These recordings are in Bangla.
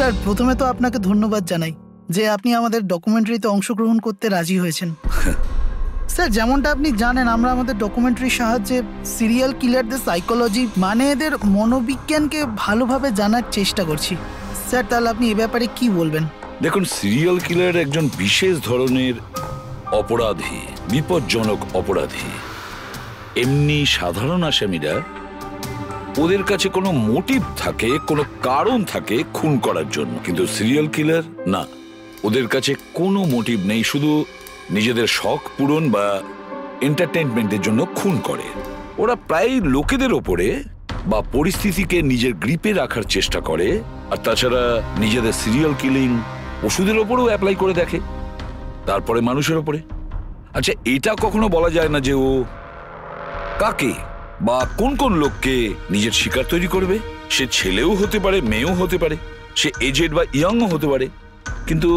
স্যার প্রথমে তো আপনাকে ধন্যবাদ জানাই যে আপনি আমাদের ডকুমেন্টারিতে অংশগ্রহণ করতে রাজি হয়েছেন। স্যার যেমনটা আপনি জানেন আমরা আমাদের ডকুমেন্টারির সাহায্যে সিরিয়াল কিলারদের সাইকোলজি মানে এদের মনোবিজ্ঞানকে ভালোভাবে জানার চেষ্টা করছি। স্যার তাহলে আপনি এ ব্যাপারে কি বলবেন? দেখুন, সিরিয়াল কিলার একজন বিশেষ ধরনের অপরাধী, বিপজ্জনক অপরাধী। এমনি সাধারণ আসামিরা ওদের কাছে কোনো মোটিভ থাকে, কোনো কারণ থাকে খুন করার জন্য, কিন্তু সিরিয়াল কিলার না, ওদের কাছে কোনো মোটিভ নেই, শুধু নিজেদের শখ পূরণ বা এন্টারটেইনমেন্টের জন্য খুন করে। ওরা প্রায় লোকেদের ওপরে বা পরিস্থিতিকে নিজের গ্রিপে রাখার চেষ্টা করে, আর তাছাড়া নিজেদের সিরিয়াল কিলিং ওষুধের ওপরেও অ্যাপ্লাই করে দেখে, তারপরে মানুষের ওপরে। আচ্ছা, এটা কখনো বলা যায় না যে ও কাকে বা কোন কোন লোককে নিজের শিকার তৈরি করবে। সে ছেলেও হতে পারে, মেয়েও হতে পারে, সে এজেড বা ইয়াংও হতে পারে। কিন্তু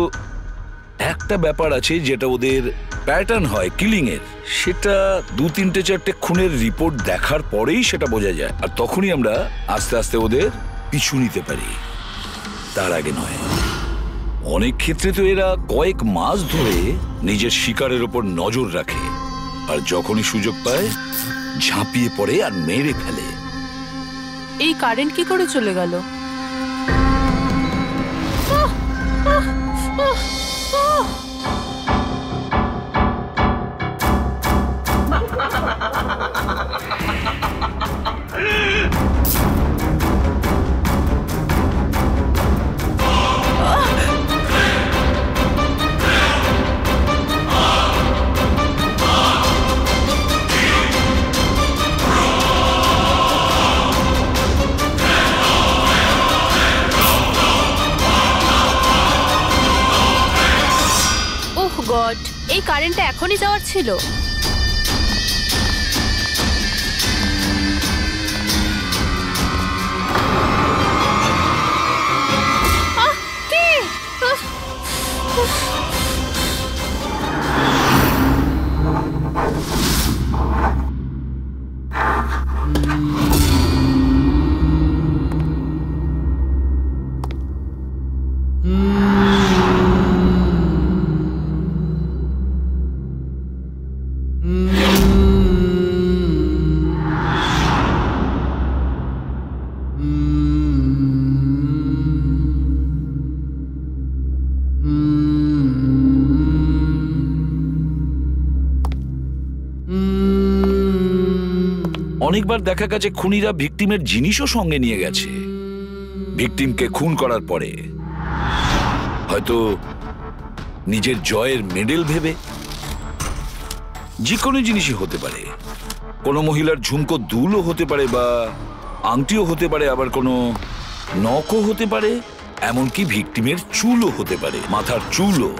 একটা ব্যাপার আছে যেটা ওদের প্যাটার্ন হয় কিলিং এর, সেটা 2-3-4টে খুনের রিপোর্ট দেখার পরেই সেটা বোঝা যায়, আর তখনই আমরা আস্তে আস্তে ওদের পিছু নিতে পারি, তার আগে নয়। অনেক ক্ষেত্রে তো এরা কয়েক মাস ধরে নিজের শিকারের ওপর নজর রাখে, আর যখনই সুযোগ পায় ঝাঁপিয়ে পড়ে আর মেরে ফেলে। এই কারেন্ট কি করে চলে গেল? গড, এই কারেন্টটা এখনই যাওয়ার ছিল। অনেকবার দেখা গেছে খুনিরা ভিকটিমের জিনিসও সঙ্গে নিয়ে গেছে। ভিকটিমকে খুন করার পরে হয়তো নিজের জয়ের মেডেল ভেবে, যে কোনো জিনিসই হতে পারে। কোনো মহিলার ঝুমকো দুলও হতে পারে বা আংটিও হতে পারে, আবার কোনো নখও হতে পারে, এমনকি ভিকটিমের চুলও হতে পারে, মাথার চুলও।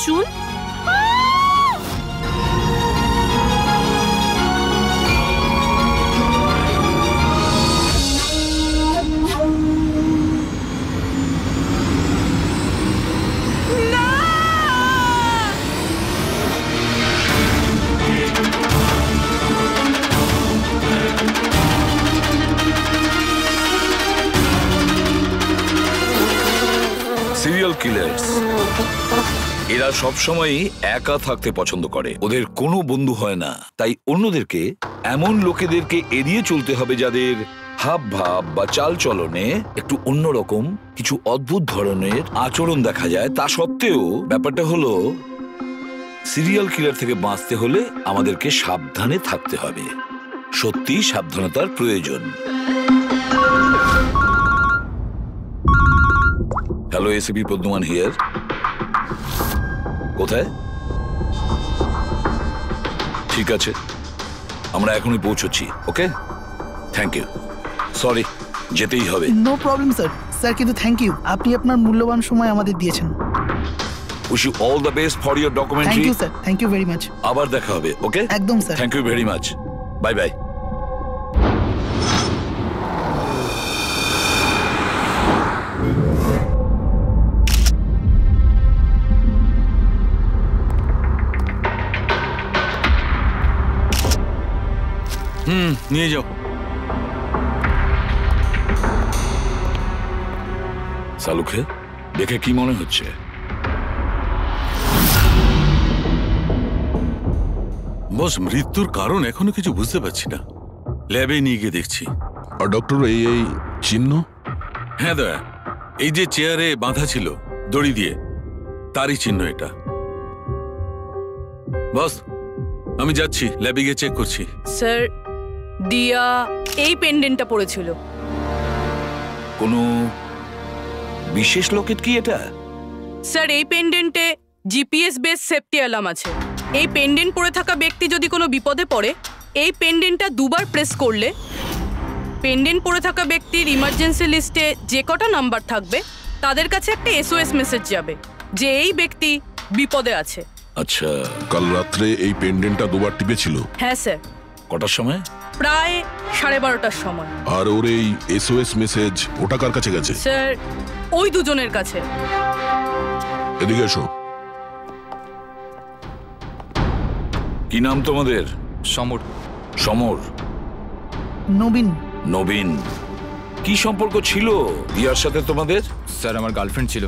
চুল serial killers এরা সবসময়ই একা থাকতে পছন্দ করে, ওদের কোনো বন্ধু হয় না। তাই অন্যদেরকে, এমন লোকেদেরকে এড়িয়ে চলতে হবে যাদের হাব ভাব বা চাল চলনে একটু অন্যরকম, কিছু অদ্ভুত ধরনের আচরণ দেখা যায়। তা সত্ত্বেও ব্যাপারটা হলো, সিরিয়াল কিলার থেকে বাঁচতে হলে আমাদেরকে সাবধানে থাকতে হবে। সত্যি সাবধানতার প্রয়োজন। Hello, ACP Padmaman here. কোথায়? ঠিক আছে, আমরা এখনই পৌঁছচ্ছি। Okay, thank you. সরি, যেতেই হবে। No problem sir. স্যার কিন্তু থ্যাংক ইউ, আপনি আপনার মূল্যবান সময় আমাদের দিয়েছেন। Wish you all the best for your thank documentary. You sir, thank you very much. আবার দেখা হবে। ওকে, একদম sir. Thank you very much. Bye bye. নিয়ে যাও। সালুকে দেখে কি মনে হচ্ছে? বস, মৃত্যুর কারণ এখনো কিছু বুঝতে পারছি না। ল্যাবে নিয়ে গিয়ে দেখছি। আর ডক্টর, এই চিহ্ন? হ্যাঁ দয়া, এই যে চেয়ারে বাঁধা ছিল দড়ি দিয়ে, তারই চিহ্ন এটা। বস, আমি যাচ্ছি, ল্যাবে গিয়ে চেক করছি। স্যার, দিয়া এই পেন্ডেন্টটা পড়েছিল। কোনো বিশেষ লোকের কি এটা? স্যার, এই পেন্ডেন্টে জিপিএস বেস সেফটি অ্যালার্ম আছে। এই পেন্ডেন্ট পরে থাকা ব্যক্তি যদি কোনো বিপদে পড়ে, এই পেন্ডেন্টটা দুবার প্রেস করলে পেন্ডেন্ট পরে থাকা ব্যক্তির ইমার্জেন্সি লিস্টে যে কটা নাম্বার থাকবে তাদের কাছে একটা এসওএস মেসেজ যাবে যে এই ব্যক্তি বিপদে আছে। আচ্ছা, কাল রাত্রে এই পেন্ডেন্টটা দুবার টিপেছিল? হ্যাঁ স্যার, কটার সময়? প্রায় 12:30টার সময়। আর ওর এই এসওএস মেসেজ ওটা কার কাছে গেছে? স্যার, ওই দুজনের কাছে। এদিকে এসো। কি নাম তোমাদের? সমর। সমর। নবীন। নবীন। কি সম্পর্ক ছিল দিয়ার সাথে তোমাদের? স্যার, আমার গার্লফ্রেন্ড ছিল।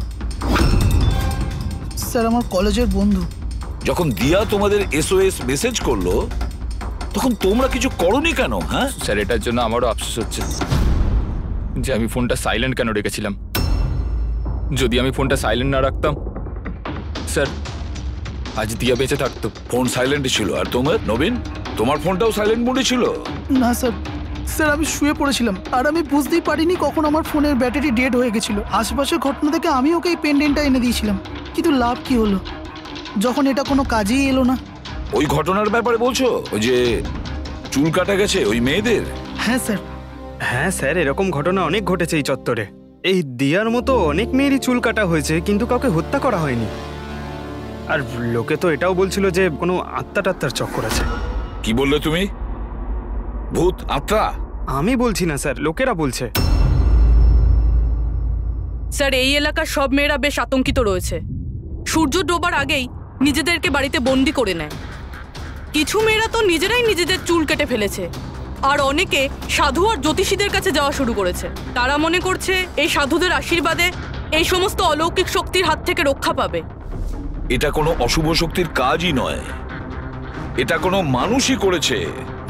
স্যার, আমার কলেজের বন্ধু। যখন দিয়া তোমাদের এসওএস মেসেজ করলো তখন তোমরা কিছু করোনি কেন? হ্যাঁ স্যার, এটার জন্য আমারও আফসোস হচ্ছে যে আমি ফোনটা সাইলেন্ট কেন রেখেছিলাম। যদি আমি ফোনটা সাইলেন্ট না রাখতাম, স্যার, আজ দিয়া বেঁচে থাকতো। ফোন সাইলেন্ট ছিল। আর তোমার নবীন, তোমার ফোনটাও সাইলেন্ট মোডে ছিল? না স্যার, স্যার আমি শুয়ে পড়েছিলাম আর আমি বুঝতেই পারিনি কখন আমার ফোনের ব্যাটারি ডেড হয়ে গেছিল। আশেপাশের ঘটনা থেকে আমি ওকে এই পেন্ডেন্টটা এনে দিয়েছিলাম, কিন্তু লাভ কি হলো যখন এটা কোনো কাজেই এলো না। ওই ঘটনার ব্যাপারে বলছো? ওই যে চুল কাটা গেছে ওই মেয়েদের? হ্যাঁ স্যার। হ্যাঁ স্যার, এরকম ঘটনা অনেক ঘটেছে এই চত্বরে। এই দিয়ার মতো অনেক মেয়েরই চুল কাটা হয়েছে, কিন্তু কাউকে হত্যা করা হয়নি। আর লোকে তো এটাও বলছিল যে কোনো আত্মাটাত্মার চক্কর আছে। কি বললে তুমি? ভূত, আত্মা? আমি বলছি না স্যার, লোকেরা বলছে। স্যার, এই এলাকার সব মেয়েরা বেশ আতঙ্কিত রয়েছে। সূর্য ডোবার আগেই নিজেদেরকে বাড়িতে বন্দি করে নেয়। কিছু মেয়েরা তো নিজেরাই নিজেদের চুল কেটে ফেলেছে, আর অনেকে সাধু আর জ্যোতিষীদের কাছে যাওয়া শুরু করেছে। তারা মনে করছে এই সাধুদের আশীর্বাদে এই সমস্ত অলৌকিক শক্তির হাত থেকে রক্ষা পাবে। এটা কোনো অশুভ শক্তির কাজই নয়, এটা কোনো মানুষই করেছে।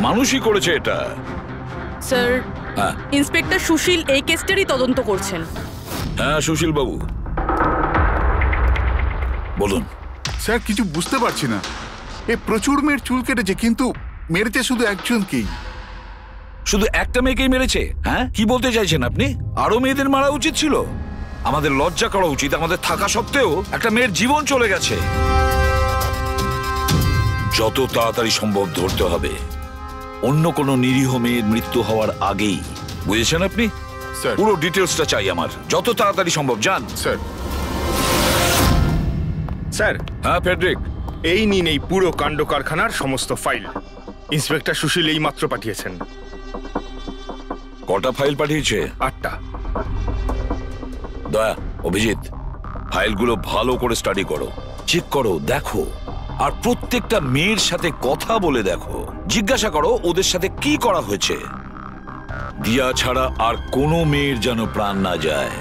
মানুষই করেছে এটা। স্যার, হ্যাঁ ইন্সপেক্টর সুশীল এই কেসটারই তদন্ত করছেন। হ্যাঁ, সুশীল বাবু বলুন। স্যার, কিছু বুঝতে পারছি না। এ প্রচুর মেয়ের চুল কেটেছে, কিন্তু মেরেছে শুধু একজনকেই। শুধু একটা মেয়েকেই মেরেছে? হ্যাঁ, কি বলতে চাইছেন আপনি? আরো মেয়েদের মারা উচিত ছিল? আমাদের লজ্জা করা উচিত। আমাদের থাকা সত্ত্বেও একটা মেয়ের জীবন চলে গেছে। যত তাড়াতাড়ি সম্ভব ধরতে হবে অন্য কোনো নিরীহ মেয়ের মৃত্যু হওয়ার আগেই। বুঝেছেন আপনি? স্যার। পুরো ডিটেলসটা চাই আমার, যত তাড়াতাড়ি সম্ভব। যান। স্যার। স্যার, হ্যাঁ ফেডরিক, এই নিন এই পুরো কাণ্ড কারখানার সমস্ত ফাইল। ইন্সপেক্টর সুশীল এই মাত্র পাঠিয়েছেন। কটা ফাইল পাঠিয়েছে? 8টা। দয়া, অভিজিৎ, ফাইলগুলো ভালো করে স্টাডি করো, চেক করো, দেখো। আর প্রত্যেকটা মেয়ের সাথে কথা বলে দেখো, জিজ্ঞাসা করো ওদের সাথে কি করা হয়েছে। দিয়া ছাড়া আর কোনো মেয়ের যেন প্রাণ না যায়।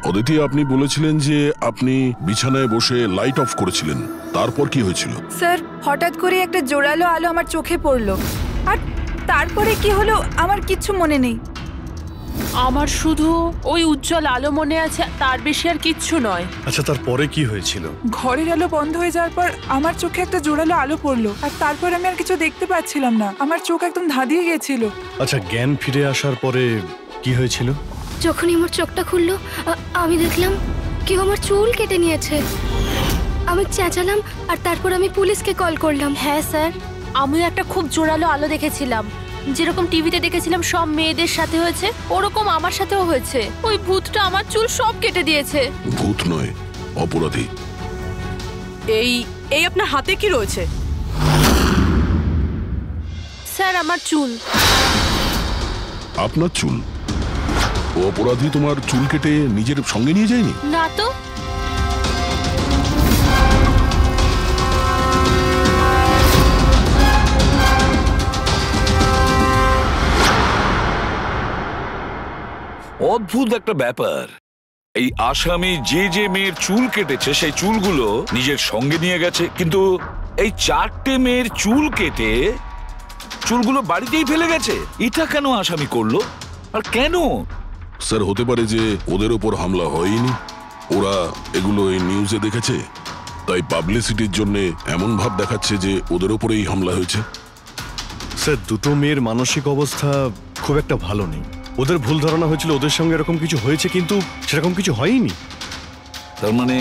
অদিতি, আপনি বলেছিলেন যে আপনি বিছানায় বসে লাইট অফ করেছিলেন, তারপর কি হয়েছিল? স্যার হঠাৎ করে একটা জোরালো আলো আমার চোখে পড়লো, আর তারপরে কি হলো আমার কিচ্ছু মনে নেই। আমার শুধু ওই উজ্জ্বল আলো মনে আছে, তার বেশি আর কিচ্ছু নয়। আচ্ছা, তারপরে কি হয়েছিল? ঘরের আলো বন্ধ হয়ে যাওয়ার পর আমার চোখে একটা জোরালো আলো পড়লো, আর তারপর আমি আর কিছু দেখতে পাচ্ছিলাম না। আমার চোখ একদম ধাঁধিয়ে গেছিল। আচ্ছা, জ্ঞান ফিরে আসার পরে কি হয়েছিল? যখনই আমার চোখটা খুললো আমি দেখলাম কেউ আমার চুল কেটে নিয়েছে। আমি চেঁচালাম আর তারপর আমি পুলিশকে কল করলাম। হ্যাঁ স্যার, আমিও একটা খুব জোরালো আলো দেখেছিলাম, যেরকম টিভিতে দেখেছিলাম সব মেয়েদের সাথে হয়েছে, ওরকম আমার সাথেও হয়েছে। ওই ভূতটা আমার চুল সব কেটে দিয়েছে। ভূত নয়, অপরাধী। এই আপনার হাতে কি রয়েছে? স্যার আমার চুল। আপনার চুল? ও অপরাধী তোমার চুল কেটে নিজের সঙ্গে নিয়ে যায়নি? না তো। অদ্ভুত একটা ব্যাপার, এই আসামি যে যে মেয়ের চুল কেটেছে সেই চুলগুলো নিজের সঙ্গে নিয়ে গেছে, কিন্তু এই 4টে মেয়ের চুল কেটে চুলগুলো বাড়িতেই ফেলে গেছে। এটা কেন আসামি করলো আর কেন? স্যার, হতে পারে যে ওদের ওপর হামলা হয়নি, ওরা এগুলো এই নিউজে দেখেছে, তাই পাবলিসিটির জন্য এমন ভাব দেখাচ্ছে যে ওদের ওপরেই হামলা হয়েছে। স্যার, দুটো মেয়ের মানসিক অবস্থা খুব একটা ভালো নেই। ওদের ভুল ধারণা হয়েছিল ওদের সঙ্গে এরকম কিছু হয়েছে, কিন্তু সেরকম কিছু হয়নি। তার মানে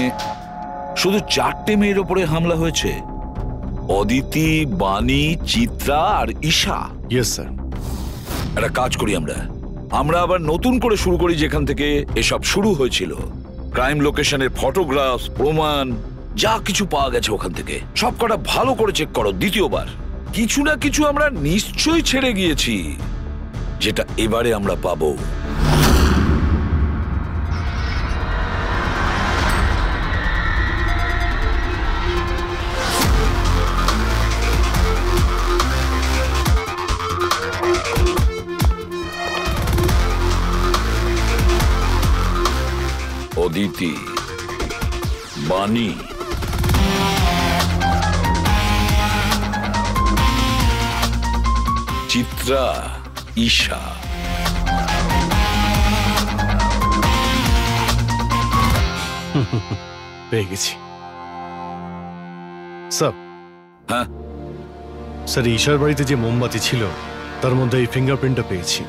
শুধু 4টে মেয়ের ওপরে হামলা হয়েছে? অদিতি, বাণী, চিত্রা আর ঈশা। Yes sir. একটা কাজ করি, আমরা আবার নতুন করে শুরু করি যেখান থেকে এসব শুরু হয়েছিল। ক্রাইম লোকেশনের ফটোগ্রাফ, প্রমাণ, যা কিছু পাওয়া গেছে ওখান থেকে সব কটা ভালো করে চেক করো দ্বিতীয়বার। কিছু না কিছু আমরা নিশ্চয়ই ছেড়ে গিয়েছি, যেটা এবারে আমরা পাবো। অদিতি, বাণী, চিত্রা, ঈশা। পেয়ে গেছি স্যার। হ্যাঁ স্যার, ঈশার বাড়িতে যে মোমবাতি ছিল তার মধ্যে এই ফিঙ্গারপ্রিন্টটা পেয়েছি।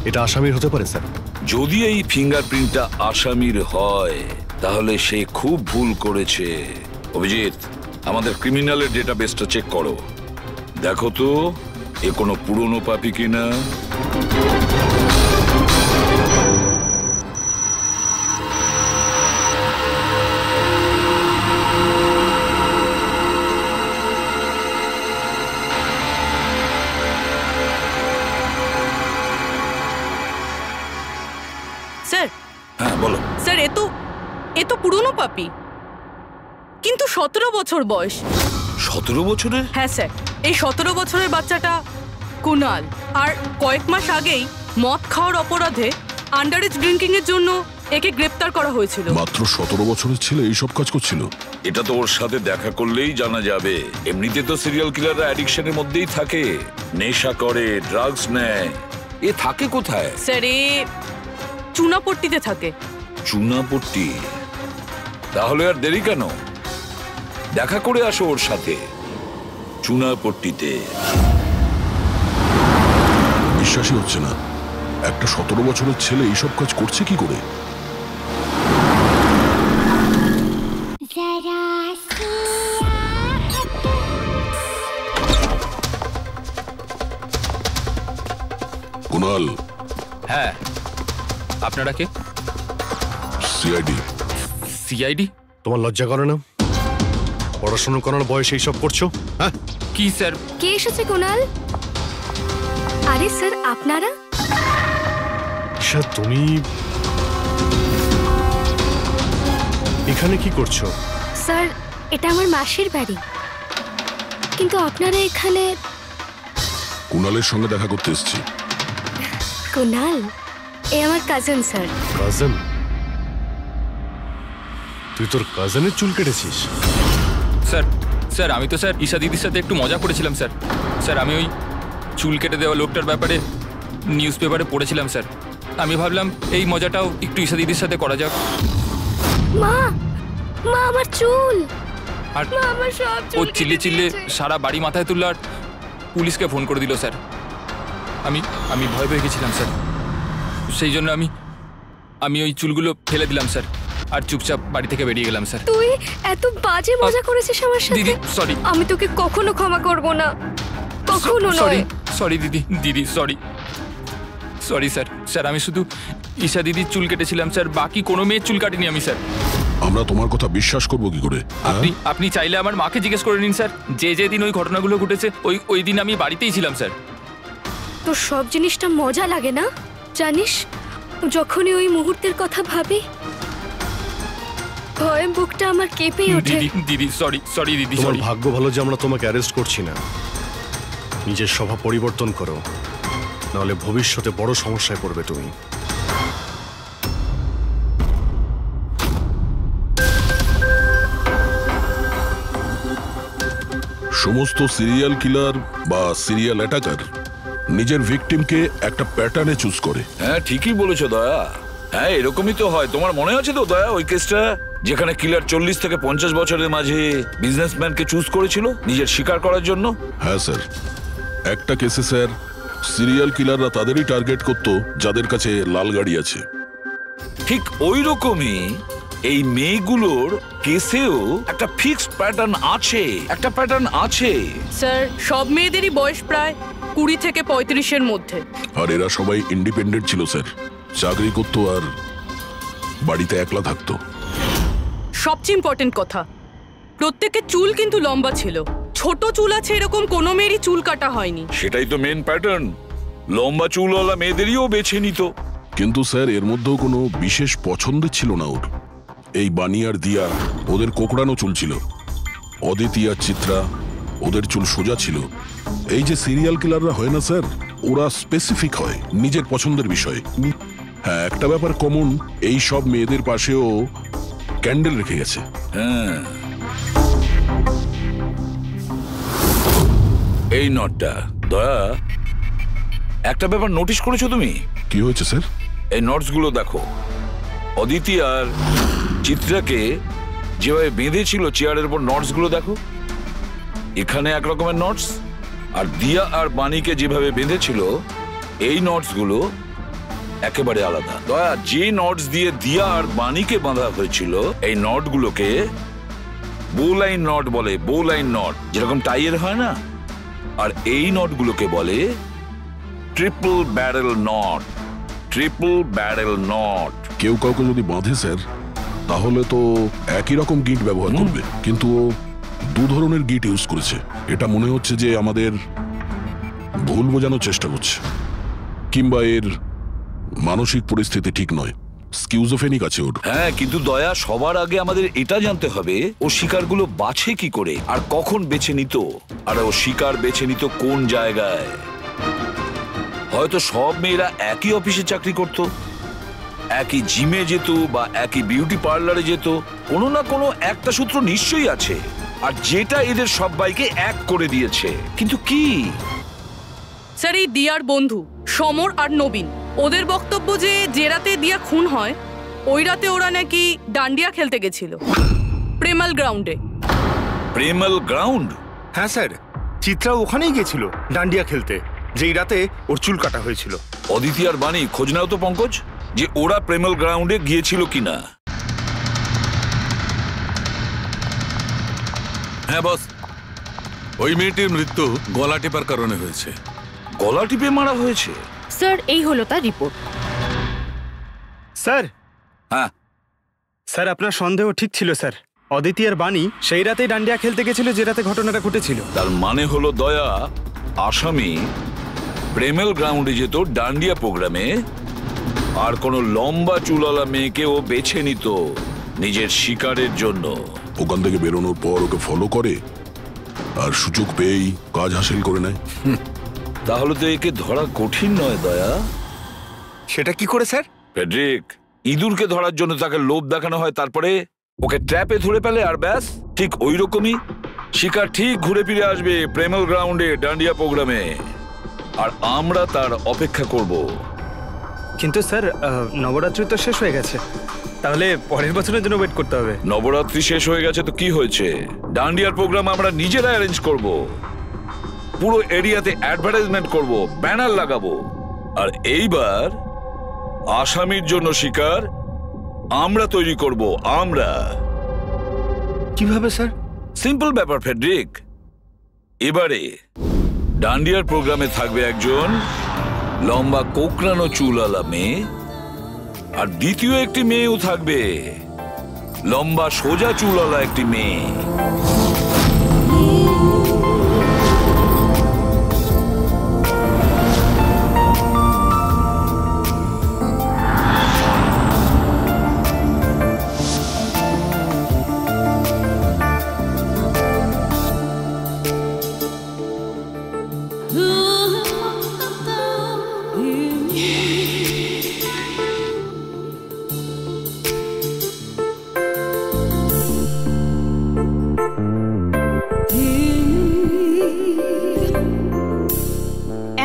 এটা আসামির হতে পারে স্যার। যদি এই ফিঙ্গারপ্রিন্টটা আসামির হয় তাহলে সে খুব ভুল করেছে। অভিজিৎ, আমাদের ক্রিমিনালের ডেটাবেসটা চেক করো, দেখো তো এ কোনো পুরনো পাপি কিনা। স্যার। হ্যাঁ বলো। স্যার, এ তো পুরনো পাপি, কিন্তু 17 বছর বয়স। 17 বছরের? হ্যাঁ স্যার, এই 17 বছরের বাচ্চাটা কুনাল, আর কয়েক মাস আগেই মদ খাওয়ার অপরাধে আন্ডারএজ ড্রিঙ্কিং এর জন্য একে গ্রেপ্তার করা হয়েছিল। মাত্র 17 বছরের ছেলে এইসব কাজ করছিল? এটা তো ওর সাথে দেখা করলেই জানা যাবে। এমনিতে তো সিরিয়াল কিলাররা অ্যাডিকশনের মধ্যেই থাকে, নেশা করে, ড্রাগস নেয়। এ থাকে কোথায়? স্যার, এ চুনাপট্টিতে থাকে। চুনাপট্টি? তাহলে আর দেরি কেন, দেখা করে আসো ওর সাথে চুনাপট্টিতে। বিশ্বাসই হচ্ছে না, একটা 17 বছরের ছেলে এইসব কাজ করছে কি করে? কুনাল। হ্যাঁ, আপনারা কে? সিআইডি। সিআইডি? তোমার লজ্জা করে না? পড়াশোনা করার বয়সে এইসব করছো? হ্যাঁ কি স্যার? কে এসেছে কুনাল? আরে স্যার, আপনারা? স্যার, তুমি এখানে কি করছো? স্যার, এটা আমার মাসির বাড়ি, কিন্তু আপনারা এখানে? কুনালের সঙ্গে দেখা করতে এসেছি। কুনাল এ আমার কাজিন স্যার। কাজিন? তুই তোর কাজিনের চুল কেটেছিস? স্যার স্যার আমি তো স্যার ঈশা দিদির সাথে একটু মজা করেছিলাম স্যার। স্যার আমি ওই চুল কেটে দেওয়া লোকটার ব্যাপারে নিউজ পেপারে পড়েছিলাম স্যার। আমি ভাবলাম এই মজাটাও একটু ঈশা দিদির সাথে করা যাক। মা, মা আমার চুল, আর মা আমার সব চুল ও কেটে চিল্লে চিল্লে দিয়েছে। সারা বাড়ি মাথায় তুললো আর পুলিশকে ফোন করে দিল স্যার। আমি ভয় পেয়ে গেছিলাম স্যার, সেই জন্য আমি ওই চুলগুলো ফেলে দিলাম স্যার আর চুপচাপ বাড়ি থেকে বেরিয়ে গেলাম স্যার। তুই এত বাজে মজা করেছিস আমার সাথে। দিদি সরি, আমি তোকে কখনো ক্ষমা করব না, কখনো সরি নয়। সরি দিদি সরি সরি স্যার। স্যার আমি শুধু ঈশা দিদির চুল কেটেছিলাম স্যার, বাকি কোনো মেয়ের চুল কাটিনি আমি স্যার। আমরা তোমার কথা বিশ্বাস করবো কি করে? আপনি চাইলে আমার মাকে জিজ্ঞেস করে নিন স্যার, যে দিন ওই ঘটনাগুলো ঘটেছে ওই দিন আমি বাড়িতেই ছিলাম স্যার। তোর সব জিনিসটা মজা লাগে না জানিস? যখনই ওই মুহূর্তের কথা ভাবি ভয়ে বুকটা আমার কেঁপে ওঠে। দিদি সরি দিদি তোমার সরি। ভাগ্য ভালো যে আমরা তোমাকে অ্যারেস্ট করছি না। নিজের স্বভাব পরিবর্তন করো, নাহলে ভবিষ্যতে বড় সমস্যায় পড়বে তুমি। সমস্ত সিরিয়াল কিলার বা সিরিয়াল অ্যাটাকার নিজের ভিকটিমকে একটা প্যাটার্নে চুজ করে। হ্যাঁ ঠিকই বলেছো দয়া। হ্যাঁ এরকমই তো হয়। তোমার মনে আছে তো দয়া ওই কেসটা, যেখানে কিলার 40 থেকে 50 বছরের মাঝে বিজনেসম্যানকে চুজ করেছিল নিজের শিকার করার জন্য? হ্যাঁ স্যার, একটা কেসে স্যার সিরিয়াল কিলাররা তাদেরই টার্গেট করতো যাদের কাছে লাল গাড়ি আছে। ঠিক ওই রকমই এই মেয়েগুলোর কেসেও একটা ফিক্সড প্যাটার্ন আছে। স্যার সব মেয়েদেরই বয়স প্রায় 20 থেকে 35-এর মধ্যে। আর এরা সবাই ইন্ডিপেন্ডেন্ট ছিল স্যার, চাকরি করতো আর বাড়িতে একলা থাকতো। সবচেয়ে ইম্পর্টেন্ট কথা, প্রত্যেকের চুল কিন্তু লম্বা ছিল। ছোট চুল আছে এরকম কোনো মেয়েরই চুল কাটা হয়নি। সেটাই তো মেন প্যাটার্ন, লম্বা চুলওয়ালা মেয়েদেরইও বেছে নিত। কিন্তু স্যার এর মধ্যেও কোনো বিশেষ পছন্দের ছিল না ওর। এই বানি আর দিয়া ওদের কোকড়ানো চুল ছিল, অদিতি আর চিত্রা ওদের চুল সোজা ছিল। এই যে সিরিয়াল কিলাররা হয় না স্যার, ওরা স্পেসিফিক হয় নিজের পছন্দের বিষয়ে। হ্যাঁ একটা ব্যাপার কমন, এই সব মেয়েদের পাশেও ক্যান্ডেল রেখে গেছে। হ্যাঁ এই নটটা দয়া, একটা ব্যাপার নোটিশ করেছো তুমি? কি হয়েছে স্যার? এই নোটস গুলো দেখো, অদিতি আর চিত্রাকে যেভাবে বেঁধেছিল চেয়ারের উপর, নোটস গুলো দেখো। এখানে এক রকমের নোটস, আর দিয়া আর বাণীকে যেভাবে বেঁধেছিল এই নোটস গুলো একেবারে আলাদা। দয়া, যে নোটস দিয়ে দিয়া আর বাণীকে বাঁধা হয়েছিল এই নট গুলোকে বোলাইন নট বলে। বোলাইন নট যেরকম টাইয়ের হয় না, আর এই নট গুলোকে বলে triple barrel not. Triple barrel not. কেউ কাউকে যদি বাঁধে স্যার, তাহলে তো একই রকম গিট ব্যবহার করবে, কিন্তু ও দু ধরনের গিট ইউজ করেছে। এটা মনে হচ্ছে যে আমাদের ভুল বোঝানোর চেষ্টা করছে, কিংবা এর মানসিক পরিস্থিতি ঠিক নয়, স্কিউজোফেনিক আছে ওর। হ্যাঁ কিন্তু দয়া, সবার আগে আমাদের এটা জানতে হবে ও শিকারগুলো বাছে কি করে আর কখন বেছে নিত, আর ও শিকার বেছে নিত কোন জায়গায়। হয়তো সব মেয়েরা একই অফিসে চাকরি করত, একই জিমে যেত বা একই বিউটি পার্লারে যেত। কোনো না কোনো একটা সূত্র নিশ্চয়ই আছে, আর যেটা এদের সবাইকে এক করে দিয়েছে। কিন্তু কি? স্যার এই দিয়ার বন্ধু সমর আর নবীন, ওদের বক্তব্য যে রাতে দিয়া খুন হয় ওই রাতে ওরা নাকি ডান্ডিয়া খেলতে গেছিল প্রেমাল গ্রাউন্ডে। প্রেমাল গ্রাউন্ড? হ্যাঁ স্যার, চিত্রা ওখানেই গেছিল ডান্ডিয়া খেলতে, যেই রাতে ওর চুল কাটা হয়েছিল। অদিতি আর বাণী, খোঁজ নাও তো পঙ্কজ যে ওরা প্রেমাল গ্রাউন্ডে গিয়েছিল কিনা। হ্যাঁ বস, ওই মেয়েটির মৃত্যু গলা টিপার কারণে হয়েছে। গলা টিপে মারা হয়েছে? স্যার এই হলো তার রিপোর্ট। স্যার, হ্যাঁ স্যার আপনার সন্দেহ ঠিক ছিল স্যার। অদিতি আর বাণী সেই রাতে ডান্ডিয়া খেলতে গেছিল যে রাতে ঘটনাটা ঘটেছিল। তার মানে হলো দয়া, আসামি প্রেমেল গ্রাউন্ডে যেত ডান্ডিয়া প্রোগ্রামে, আর কোনো লম্বা চুলওয়ালা মেয়েকে ও বেছে নিত নিজের শিকারের জন্য। ওখান থেকে বেরোনোর পর ওকে ফলো করে আর সুযোগ পেয়েই কাজ হাসিল করে নেয়। তাহলে তো একে ধরা কঠিন নয় দয়া। সেটা কি করে স্যার? ফেডরিক, ইঁদুরকে ধরার জন্য তাকে লোভ দেখানো হয়, তারপরে ওকে ট্র্যাপে ধরে পেলে আর ব্যাস, ঠিক ওই রকমই শিকার ঠিক ঘুরে ফিরে আসবে প্রেমেল গ্রাউন্ডে ডান্ডিয়া প্রোগ্রামে, আর আমরা তার অপেক্ষা করব। কিন্তু স্যার নবরাত্রি তো শেষ হয়ে গেছে, তাহলে পরের বছরের জন্য ওয়েট করতে হবে। নবরাত্রি শেষ হয়ে গেছে তো কি হয়েছে, ডান্ডিয়ার প্রোগ্রাম আমরা নিজেরা অ্যারেঞ্জ করব, পুরো এরিয়াতে অ্যাডভার্টাইজমেন্ট করব, ব্যানার লাগাবো, আর এইবার আসামির জন্য শিকার আমরা তৈরি করব। আমরা কিভাবে স্যার? সিম্পল ব্যাপার ফেডরিক। এবারে ডান্ডিয়ার প্রোগ্রামে থাকবে একজন লম্বা কোকড়ানো চুলওয়ালা মেয়ে, আর দ্বিতীয় একটি মেয়েও থাকবে, লম্বা সোজা চুলওয়ালা একটি মেয়ে।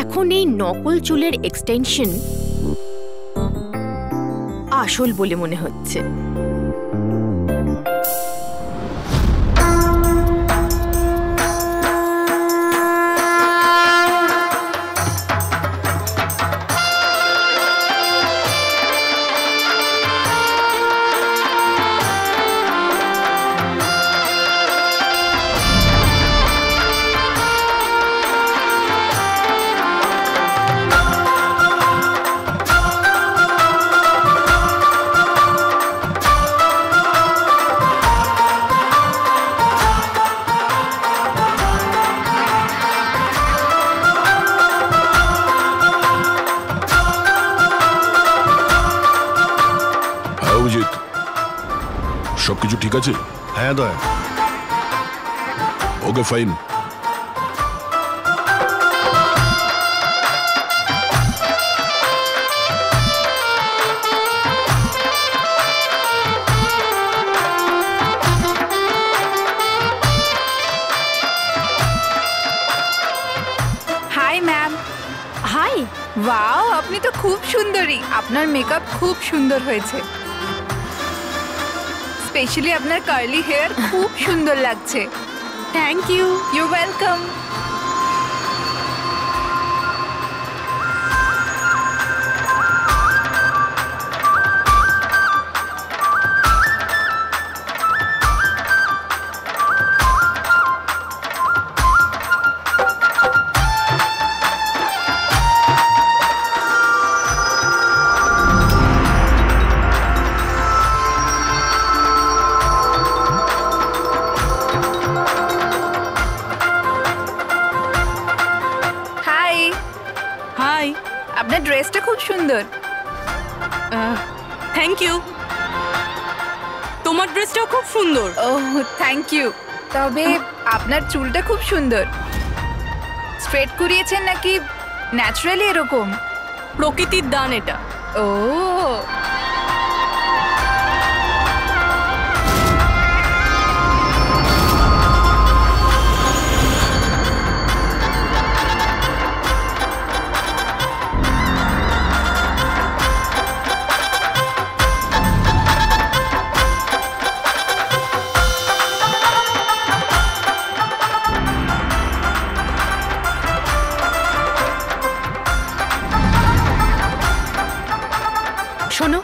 এখন এই নকল চুলের এক্সটেনশন আসল বলে মনে হচ্ছে। সবকিছু ঠিক আছে? হ্যাঁ দয়া। Okay fine. Hi ma'am. Hi. Wow, আপনি তো খুব সুন্দরী। আপনার মেকআপ খুব সুন্দর হয়েছে, স্পেশালি আপনার কার্লি হেয়ার খুব সুন্দর লাগছে। Thank you. You welcome. আপনার ড্রেসটা খুব সুন্দর। Thank you. তোমার ড্রেসটাও খুব সুন্দর। Oh thank you. তবে আপনার চুলটা খুব সুন্দর। স্ট্রেট করিয়েছেন নাকি ন্যাচারালি এরকম? প্রকৃতির দান এটা। ও শোনো,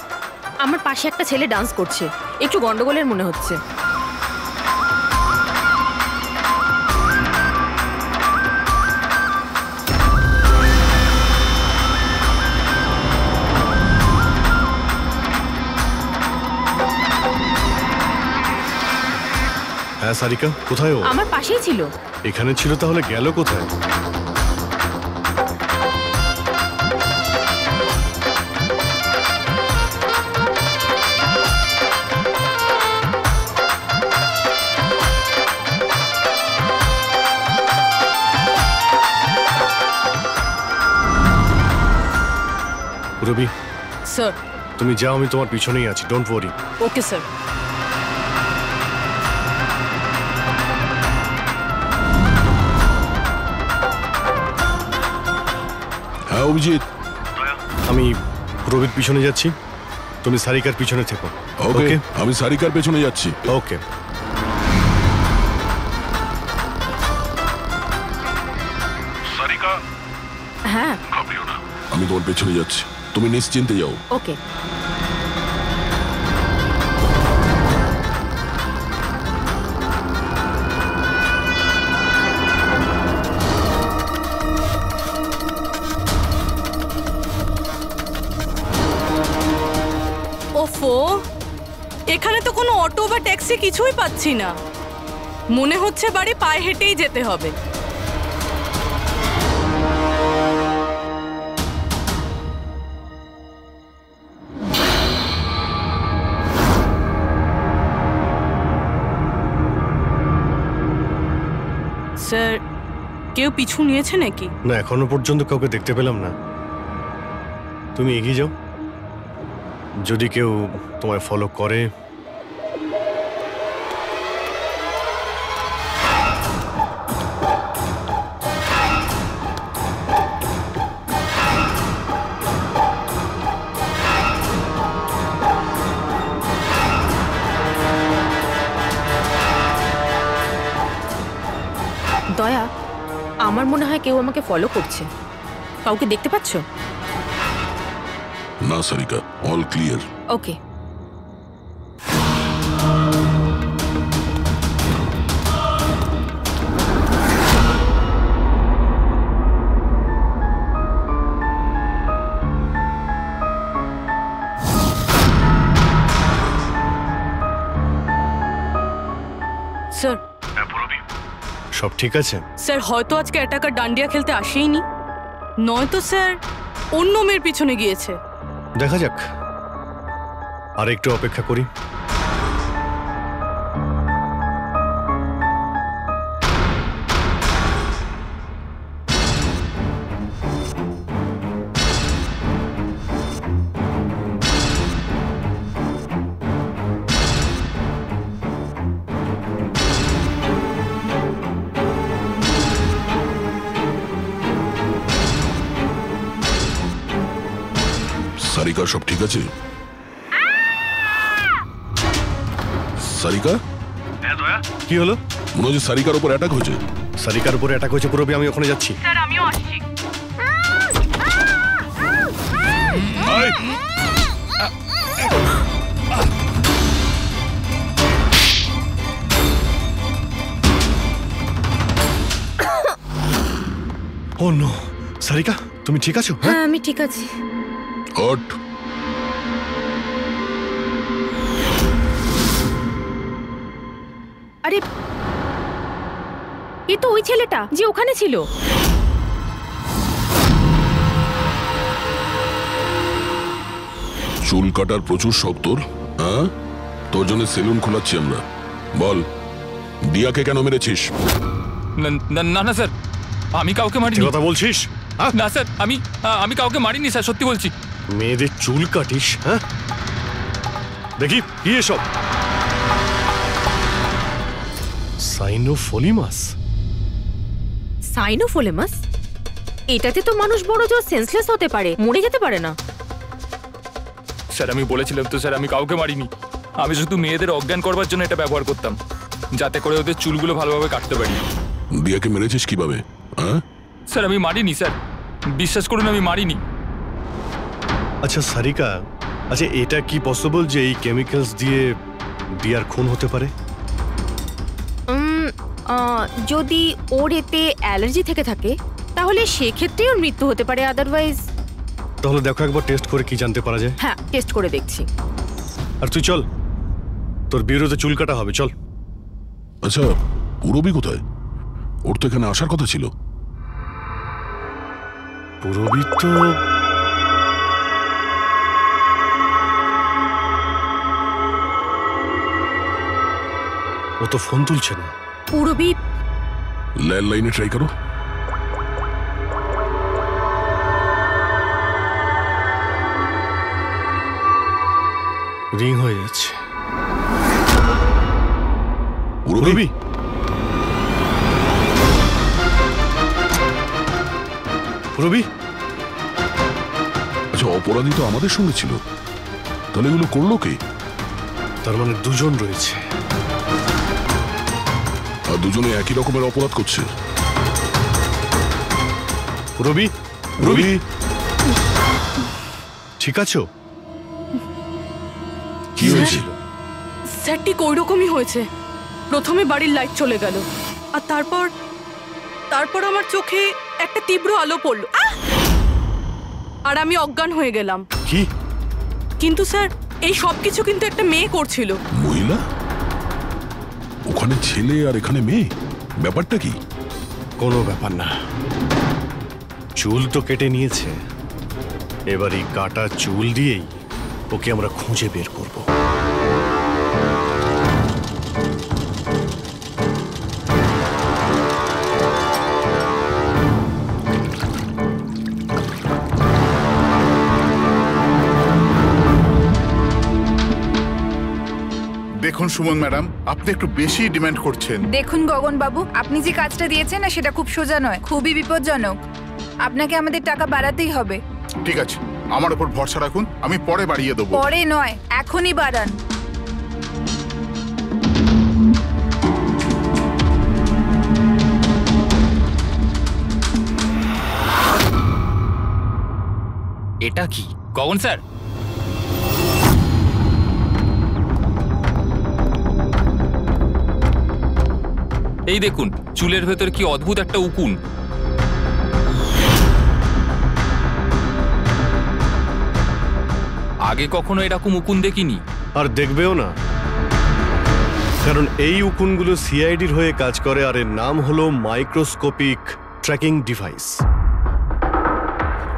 আমার পাশে একটা ছেলে ডান্স করছে, একটু গন্ডগোলের মনে হচ্ছে। হ্যাঁ সারিকা, কোথায় ও? আমার পাশেই ছিল। এখানে ছিল, তাহলে গেল কোথায়? রবি স্যার, তুমি যাও, আমি তোমার পিছনেই আছি, don't worry. Okay sir. Abhijit. আমি রবির পিছনে যাচ্ছি, তুমি সারিকার পিছনে থেকো। ওকে, আমি সারিকার পেছনে যাচ্ছি। ওকে। সারিকা, হ্যাঁ ঘাবড়িও না, আমি তোমার পেছনে যাচ্ছি, তুমি নিশ্চিন্তে যাও। ওকে। ওফো, এখানে তো কোনো অটো বা ট্যাক্সি কিছুই পাচ্ছি না। মনে হচ্ছে বাড়ি পায়ে হেঁটেই যেতে হবে। স্যার, কেউ পিছু নিয়েছে নাকি? না, এখনো পর্যন্ত কাউকে দেখতে পেলাম না। তুমি এগিয়ে যাও, যদি কেউ তোমায় ফলো করে। দয়া, আমার মনে হয় কেউ আমাকে ফলো করছে। কাউকে দেখতে পাচ্ছ? না সারিকা, অল ক্লিয়ার। ওকে। স্যার, সব ঠিক আছে? স্যার, হয়তো আজকে অ্যাটাকার ডান্ডিয়া খেলতে আসেইনি, নয়তো স্যার অন্য মেয়ের পিছনে গিয়েছে। দেখা যাক, আর একটু অপেক্ষা করি। সারিকা, সব ঠিক আছে? সারিকা, কি হলো? মনে হচ্ছে সারিকার উপর অ্যাটাক হয়েছে। সারিকার উপর অ্যাটাক হয়েছে পুরবি, আমি ওখানে যাচ্ছি। স্যার, আমিও আসছি। ও নো, সারিকা তুমি ঠিক আছো? হ্যাঁ, আমি ঠিক আছি। হট। আরে, এ তো ওই ছেলেটা যে ওখানে ছিল। চুল কাটার প্রচুর শখ তোর, হ্যাঁ? তোর জন্য সেলুন খোলাচ্ছি আমরা। বল, দিয়াকে কেন মেরেছিস? না না না স্যার, আমি কাউকে মারিনি। কথা বলছিস? না স্যার, আমি কাউকে মারিনি স্যার, সত্যি বলছি। মেয়েদের চুল কাটিস? হ্যাঁ, দেখি কি এসব। সাইনোফোলিমাস? সাইনোফোলেমাস? এটাতে তো মানুষ বড় জোর সেন্সলেস হতে পারে, মরে যেতে পারে না। স্যার, আমি বলেছিলাম তো স্যার, আমি কাউকে মারিনি। আমি শুধু মেয়েদের অজ্ঞান করবার জন্য এটা ব্যবহার করতাম, যাতে করে ওদের চুলগুলো ভালোভাবে কাটতে পারি। দিয়াকে মেরেছিস কিভাবে? হ্যাঁ স্যার, আমি মারিনি স্যার, বিশ্বাস করুন, আমি মারিনি। আচ্ছা সারিকা, আচ্ছা এটা কি পসিবল যে এই কেমিক্যালস দিয়ে দিয়ার খুন হতে পারে? যদি ওর এতে অ্যালার্জি থেকে থাকে তাহলে সেক্ষেত্রে ওর মৃত্যু হতে পারে, আদারওয়াইজ। তাহলে দেখো একবার টেস্ট করে কি জানতে পারা যায়। হ্যাঁ, টেস্ট করে দেখছি। আর তুই চল, তোর বিরুদ্ধে চুল কাটা হবে, চল। আচ্ছা, পুরবি কোথায়? ওর তো এখানে আসার কথা ছিল। পুরবি তো ও তো ফোন তুলছে না। পুরবি ল্যান্ডলাইনে ট্রাই করো। রিং হয়ে যাচ্ছে। পুরবি, পুরবি, আচ্ছা, অপরাধী তো আমাদের সঙ্গে ছিল, তাহলে এগুলো করলো কে? তার মানে দুজন রয়েছে, আর দুজনে একই রকমের অপরাধ করছে। রবি, রবি ঠিক আছো? কি হয়েছিল? স্যার ঠিক ওই রকমই হয়েছে। প্রথমে বাড়ির লাইট চলে গেল, আর তারপর আমার চোখে একটা তীব্র আলো পড়ল, আর আমি অজ্ঞান হয়ে গেলাম। কি? কিন্তু স্যার এই সব কিছু কিন্তু একটা মেয়ে করছিল। মহিলা? ওখানে ছেলে আর এখানে মেয়ে, ব্যাপারটা কি? কোনো ব্যাপার না, চুল তো কেটে নিয়েছে, এবার এই কাটা চুল দিয়েই ওকে আমরা খুঁজে বের করব। দেখুন সুমন ম্যাডাম, আপনি একটু বেশি ডিমান্ড করছেন। দেখুন গগন বাবু, আপনি যে কাজটা দিয়েছেন না সেটা খুব সোজা নয়, খুবই বিপজ্জনক। আপনাকে আমাদের টাকা বাড়াতেই হবে। ঠিক আছে, আমার উপর ভরসা রাখুন, আমি পরে বাড়িয়ে দেবো। পরে নয়, এখনই বাড়ান। এটা কি গগন স্যার? এই দেখুন, চুলের ভেতর কি অদ্ভুত একটা উকুন। আগে কখনো এরকম উকুন দেখিনি, আর দেখবেও না, কারণ এই উকুনগুলো সিআইডির হয়ে কাজ করে, আর এর নাম হলো মাইক্রোস্কোপিক ট্র্যাকিং ডিভাইস।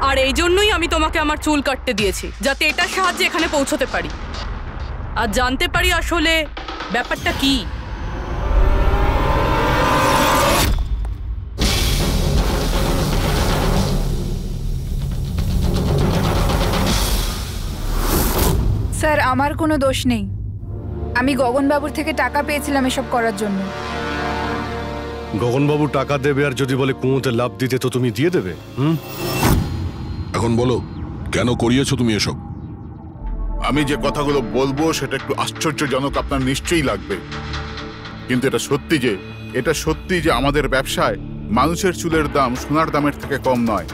আর এই জন্যই আমি তোমাকে আমার চুল কাটতে দিয়েছি, যাতে এটার সাহায্যে এখানে পৌঁছতে পারি আর জানতে পারি আসলে ব্যাপারটা কি। স্যার আমার কোনো দোষ নেই, আমি গগনবাবুর থেকে টাকা পেয়েছিলাম এসব করার জন্য। গগনবাবু টাকা দেবে, আর যদি বলে কুঁয়োতে লাভ দিতে তো তুমি দিয়ে দেবে? এখন বলো, কেন করিয়েছো তুমি এসব? আমি যে কথাগুলো বলবো সেটা একটু আশ্চর্যজনক আপনার নিশ্চয়ই লাগবে, কিন্তু এটা সত্যি যে আমাদের ব্যবসায় মানুষের চুলের দাম সোনার দামের থেকে কম নয়।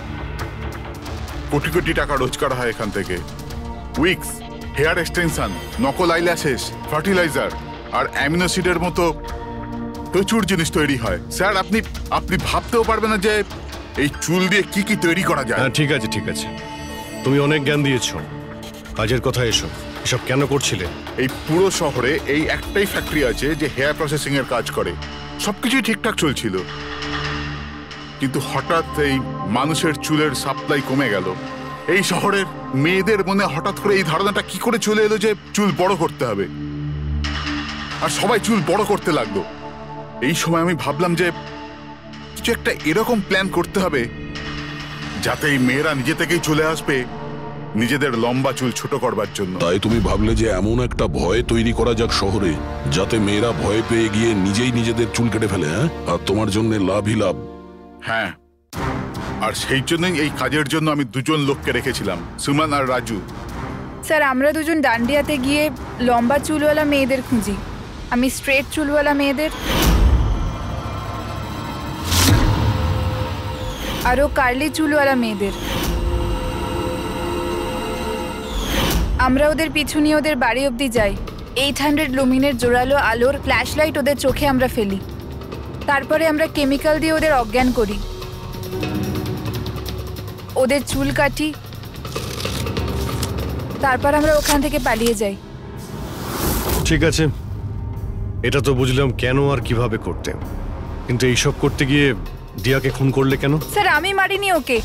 কোটি কোটি টাকা রোজগার হয় এখান থেকে। উইক্স, হেয়ার এক্সটেনশন, নকল আইল্যাশেস, ফার্টিলাইজার আর অ্যামিনোসিডের মতো প্রচুর জিনিস তৈরি হয়। স্যার আপনি ভাবতেও পারবেন না যে এই চুল দিয়ে কি কি তৈরি করা যায়। হ্যাঁ ঠিক আছে, ঠিক আছে, তুমি অনেক জ্ঞান দিয়েছো, কাজের কথা এসো। এসব কেন করছিলে? এই পুরো শহরে এই একটাই ফ্যাক্টরি আছে যে হেয়ার প্রসেসিং এর কাজ করে, সবকিছুই ঠিকঠাক চলছিল, কিন্তু হঠাৎ এই মানুষের চুলের সাপ্লাই কমে গেল। এই শহরের মেয়েদের মনে হঠাৎ করে এই ধারণাটা কি করে চলে এলো যে চুল বড় করতে হবে, আর সবাই চুল বড় করতে লাগলো। এই সময় আমি ভাবলাম যে কিছু একটা এরকম প্ল্যান করতে হবে যাতে এই মেয়েরা নিজে থেকেই চলে আসবে নিজেদের লম্বা চুল ছোট করবার জন্য। তাই তুমি ভাবলে যে এমন একটা ভয় তৈরি করা যাক শহরে, যাতে মেয়েরা ভয় পেয়ে গিয়ে নিজেই নিজেদের চুল কেটে ফেলে, হ্যাঁ? আর তোমার জন্য লাভই লাভ। হ্যাঁ, আর সেই জন্যই এই কাজের জন্য আমি দুজন লোককে রেখেছিলাম, সুমন আর রাজু। স্যার আমরা দুজন ডান্ডিয়াতে গিয়ে লম্বা চুলওয়ালা মেয়েদের খুঁজি, আমি স্ট্রেট চুলওয়ালা মেয়েদের, আরও কার্লি চুলওয়ালা মেয়েদের। আমরা ওদের পিছু নিয়ে ওদের বাড়ি অবধি যাই, 800 লুমিনের জোরালো আলোর ফ্ল্যাশ লাইট ওদের চোখে আমরা ফেলি, তারপরে আমরা কেমিক্যাল দিয়ে ওদের অজ্ঞান করি, ওদের চুল কাটি, তারপর আমরা ওখান থেকে পালিয়ে যাই। ঠিক আছে, এটা তো বুঝলাম কেন আর কিভাবে করতে, কিন্তু এইসব করতে গিয়ে দিয়াকে খুন করলে কেন? স্যার আমি মারিনি ওকে,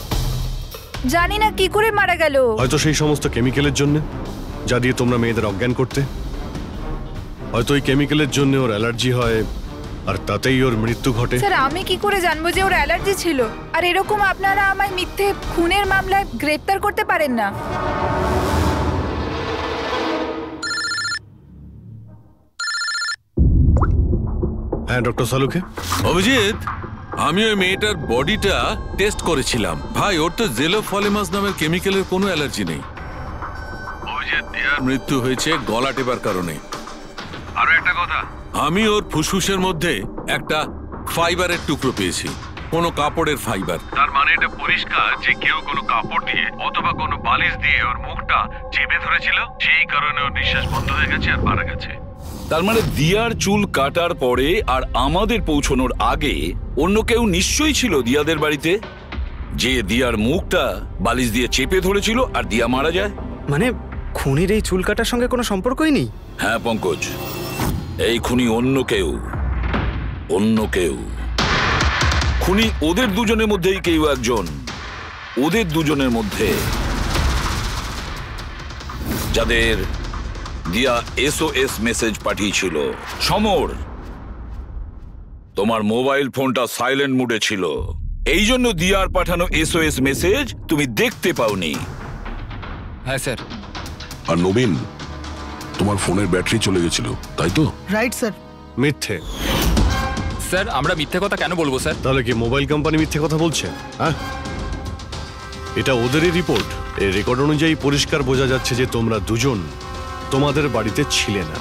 জানি না কি করে মারা গেল। হয়তো সেই সমস্ত কেমিক্যালের জন্য যা দিয়ে তোমরা মেয়েদের অজ্ঞান করতে, হয়তো ওই কেমিক্যালের জন্য ওর অ্যালার্জি হয় আর তাতেই ওর মৃত্যু ঘটে। স্যার আমি কি করে জানবো যে ওর অ্যালার্জি ছিল? আর এরকম আপনারা আমায় মিথ্যে খুনের মামলায় গ্রেফতার করতে পারেন না। হ্যাঁ ডক্টর সালুকে। অভিজিৎ, আমি ওই মেয়েটার বডিটা টেস্ট করেছিলাম। ভাই, ওর তো জেলোফলিমাস নামের কেমিক্যালের কোনো অ্যালার্জি নেই। ওই যে দিয়ার মৃত্যু হয়েছে গলা টেপার কারণে। আরো একটা কথা, আমি ওর ফুসফুসের মধ্যে একটা ফাইবারের টুকরো পেয়েছি, কোনো কাপড়ের ফাইবার। তার মানে এটা পরিষ্কার যে কেউ কোনো কাপড় দিয়ে অথবা কোনো বালিশ দিয়ে ওর মুখটা চেপে ধরেছিল, সেই কারণে ওর নিঃশ্বাস বন্ধ হয়ে গেছে আর মারা গেছে। তার মানে দিয়ার চুল কাটার পরে আর আমাদের পৌঁছানোর আগে অন্য কেউ নিশ্চয়ই ছিল দিয়াদের বাড়িতে, যে দিয়ার মুখটা বালিশ দিয়ে চেপে ধরেছিল আর দিয়া মারা যায়। মানে খুনির এই চুল কাটার সঙ্গে কোনো সম্পর্কই নেই? হ্যাঁ পঙ্কজ, এই খুনি অন্য কেউ। খুনি ওদের দুজনের মধ্যেই কেউ একজন, ওদের দুজনের মধ্যে যাদের দিয়া SOS মেসেজ পাঠিয়েছিল। সমর, তোমার মোবাইল ফোনটা সাইলেন্ট মুডে ছিল, এই জন্য দিয়ার পাঠানো SOS মেসেজ তুমি দেখতে পাওনি। হ্যাঁ স্যার। আর নবীন, তোমার ফোনের ব্যাটারি চলে গেছিল, তাই তো? Right sir. মিথ্যে। স্যার, আমরা মিথ্যে কথা কেন বলবো স্যার? তাহলে কি মোবাইল কোম্পানি মিথ্যে কথা বলছে? হ্যাঁ, এটা ওদেরই রিপোর্ট। এই রেকর্ড অনুযায়ী পরিষ্কার বোঝা যাচ্ছে যে তোমরা দুজন তোমাদের বাড়িতে ছিলে না।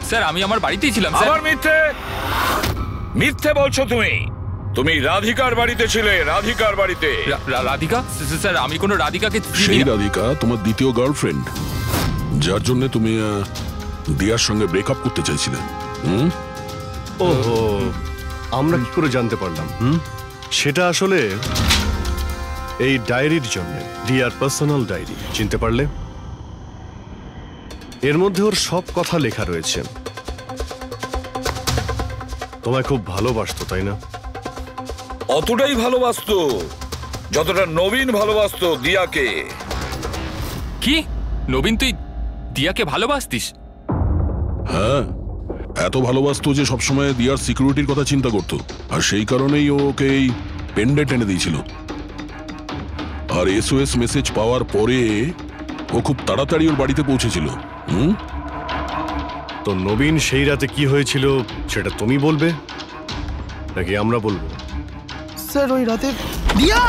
স্যার, আমি আমার বাড়িতেই ছিলাম স্যার। আবার মিথ্যে বলছো তুমি। তুমি রাধিকার বাড়িতে ছিলে, রাধিকার বাড়িতে। রাধিকা? স্যার, আমি কোনো রাধিকাকে সেই রাধিকা তোমার দ্বিতীয় গার্লফ্রেন্ড, যার জন্য তুমি দিয়ার সঙ্গে ব্রেকআপ করতে চাইছিলে। ওহো, আমরা কি করে জানতে পারলাম? সেটা আসলে এই ডায়েরির জন্য, দিয়ার পার্সোনাল ডায়েরি। চিনতে পারলে? এর মধ্যে ওর সব কথা লেখা রয়েছে। তোমায় খুব ভালোবাসতো, তাই না? অতটাই ভালোবাসতো যতটা নবীন ভালোবাসতো দিয়াকে। কি? নবীন, তুই দিয়াকে ভালোবাসতিস? হ্যাঁ, এত ভালোবাসতো যে সবসময় দিয়ার সিকিউরিটির কথা চিন্তা করতো, আর সেই কারণেই ওকে এই পেন্ডেন্ট এনে দিয়েছিল। আর SOS মেসেজ পাওয়ার পরে ও খুব তাড়াতাড়ি ওর বাড়িতে পৌঁছেছিল। তো নবীন সেই রাতে কি হয়েছিল সেটা তুমি বলবে নাকি আমরা বলবো? স্যার, ওই রাতে দিয়া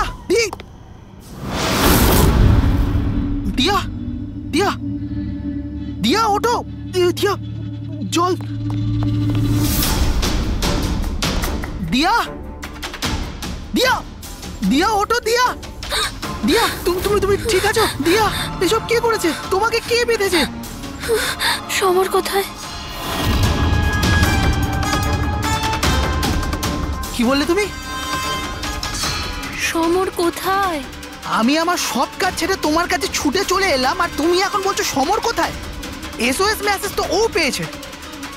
দিয়া দিয়া দিয়া ওঠো, দিয়া জল, দিয়া দিয়া দিয়া ওঠো, দিয়া দিয়া তুমি ঠিক আছো? দিয়া, এসব কে করেছে? তোমাকে কে বেঁধেছে? সমর কোথায়? কি বললে তুমি? সমর কোথায়? আমি আমার সব কাজ ছেড়ে তোমার কাছে ছুটে চলে এলাম, আর তুমি এখন বলছো সমর কোথায়? SOS মেসেজ তো ও পেয়েছে,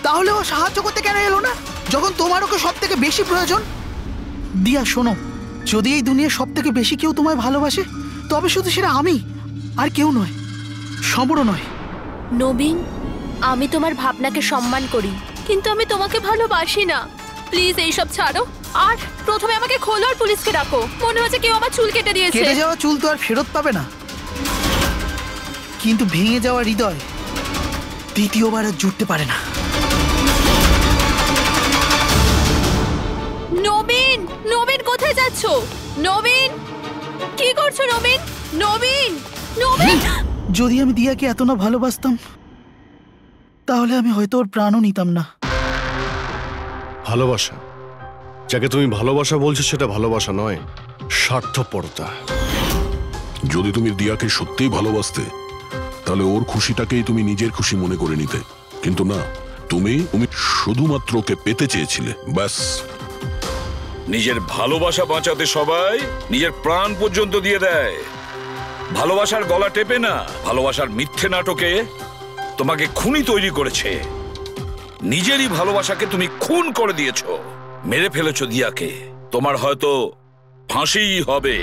তাহলে ও সাহায্য করতে কেন এলো না যখন তোমার ওকে সব থেকে বেশি প্রয়োজন? দিয়া শোনো, যদি এই দুনিয়ার সব থেকে বেশি কেউ তোমায় ভালোবাসে, তবে শুধু সেটা আমি, আর কেউ নয়, সমরও নয়। নবীন, আমি তোমার ভাবনাকে সম্মান করি, কিন্তু আমি তোমাকে ভালোবাসি না। প্লিজ এইসব ছাড়ো, আর প্রথমে আমাকে খোলো আর পুলিশকে ডাকো। মনে হচ্ছে কেউ আমার চুল কেটে দিয়েছে। কেটে যাওয়া চুল তো আর ফেরত পাবে না, কিন্তু ভেঙে যাওয়া হৃদয় দ্বিতীয়বার আর জুড়তে পারে না। নবীন, নবীন কোথায় যাচ্ছ? নবীন, কি করছো? নবীন, নবীন, নবীন! যদি আমি দিয়াকে এত না ভালোবাসতাম, তাহলে আমি হয়তো ওর প্রাণও নিতাম না। ভালোবাসা, যাকে তুমি ভালোবাসা বলছো সেটা ভালোবাসা নয়, স্বার্থপরতা। যদি তুমি দিয়াকে সত্যিই ভালোবাসতে, তাহলে ওর খুশিটাকেই তুমি নিজের খুশি মনে করে নিতে, কিন্তু না, তুমি শুধুমাত্র ওকে পেতে চেয়েছিলে, ব্যাস। নিজের ভালোবাসা বাঁচাতে সবাই নিজের প্রাণ পর্যন্ত দিয়ে দেয়। ভালোবাসার গলা টেপে না, ভালোবাসার মিথ্যে নাটকে তোমাকে খুনি তৈরি করেছে। নিজেরই ভালোবাসাকে তুমি খুন করে দিয়েছো, মেরে ফেলেছো দিয়াকে। তোমার হয়তো ফাঁসিই হবে।